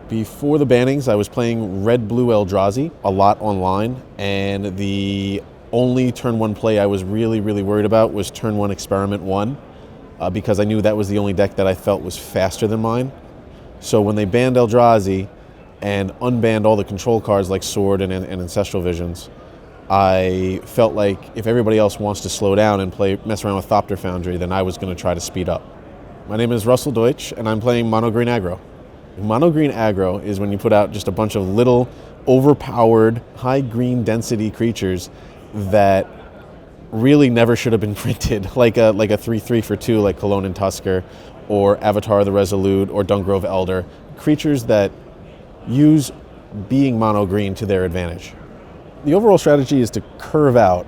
Before the bannings, I was playing Red-Blue Eldrazi a lot online, and the only turn 1 play I was really worried about was turn 1 Experiment 1, because I knew that was the only deck that I felt was faster than mine. So when they banned Eldrazi and unbanned all the control cards like Sword and Ancestral Visions, I felt like if everybody else wants to slow down and mess around with Thopter Foundry, then I was going to try to speed up. My name is Russell Deutsch, and I'm playing Mono Green Aggro. Mono Green Aggro is when you put out just a bunch of little, overpowered, high green density creatures that really never should have been printed, like a 3/3 for 2 like Kalonian Tusker, or Avatar the Resolute, or Dungrove Elder. Creatures that use being mono green to their advantage. The overall strategy is to curve out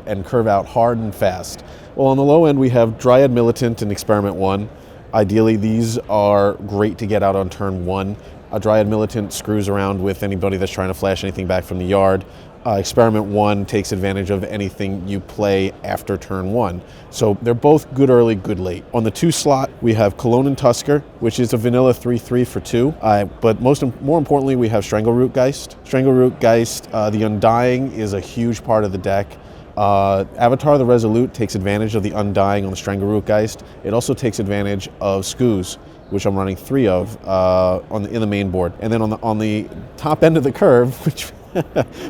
hard and fast. Well, on the low end we have Dryad Militant in Experiment 1. Ideally, these are great to get out on turn 1. A Dryad Militant screws around with anybody that's trying to flash anything back from the yard. Experiment 1 takes advantage of anything you play after turn 1. So they're both good early, good late. On the 2 slot, we have Kalonian Tusker, which is a vanilla 3/3 for 2. But more importantly, we have Strangleroot Geist. Strangleroot Geist, the Undying, is a huge part of the deck. Avatar the Resolute takes advantage of the Undying on the Strangleroot Geist. It also takes advantage of Scooze, which I'm running 3 of in the main board. And then on the top end of the curve, which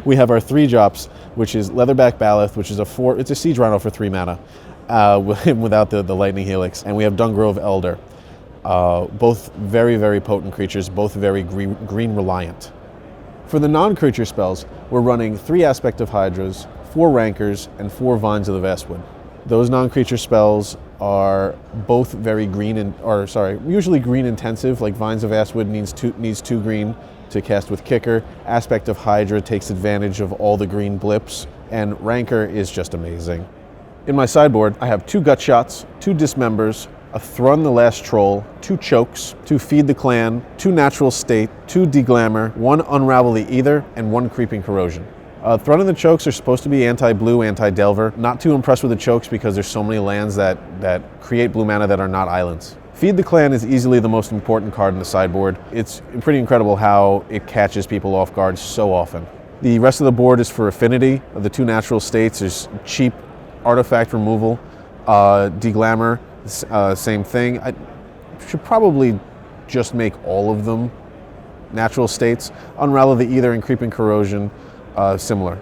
we have our 3 drops, which is Leatherback Baloth, which is it's a Siege Rhino for 3 mana, without the Lightning Helix. And we have Dungrove Elder. Both very potent creatures, both very green reliant. For the non-creature spells, we're running 3 Aspect of Hydras, 4 Rancors, and 4 Vines of the Vastwood. Those non-creature spells are both very usually green intensive, like Vines of Vastwood needs 2 green to cast with Kicker. Aspect of Hydra takes advantage of all the green blips, and Rancor is just amazing. In my sideboard, I have 2 Gut Shots, 2 Dismembers, a Thrun the Last Troll, 2 Chokes, 2 Feed the Clan, 2 Natural State, 2 Deglamer, 1 Unravel the Aether, and 1 Creeping Corrosion. Thrun and the Chokes are supposed to be anti-blue, anti-delver. Not too impressed with the Chokes because there's so many lands that create blue mana that are not islands. Feed the Clan is easily the most important card in the sideboard. It's pretty incredible how it catches people off guard so often. The rest of the board is for affinity. The 2 Natural States is cheap artifact removal. Deglamer, same thing. I should probably just make all of them Natural States. Unravel the Aether and Creeping Corrosion, similar.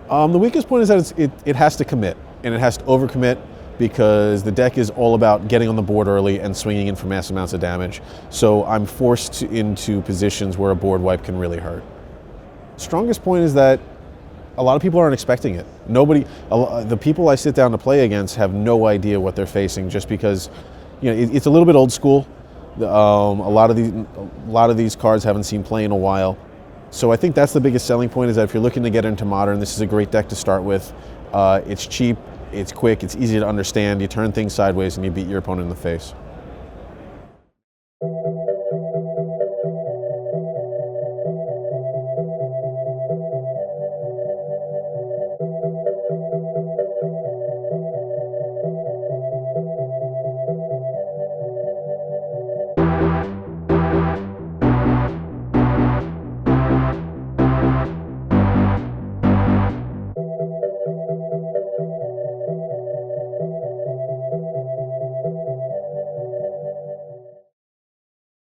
The weakest point is that it has to commit, and it has to overcommit because the deck is all about getting on the board early and swinging in for mass amounts of damage. So I'm forced into positions where a board wipe can really hurt. Strongest point is that a lot of people aren't expecting it. The people I sit down to play against have no idea what they're facing, just because it's a little bit old school. A lot of these cards haven't seen play in a while. So I think that's the biggest selling point, is that if you're looking to get into Modern, this is a great deck to start with. It's cheap, it's quick, it's easy to understand, you turn things sideways and you beat your opponent in the face.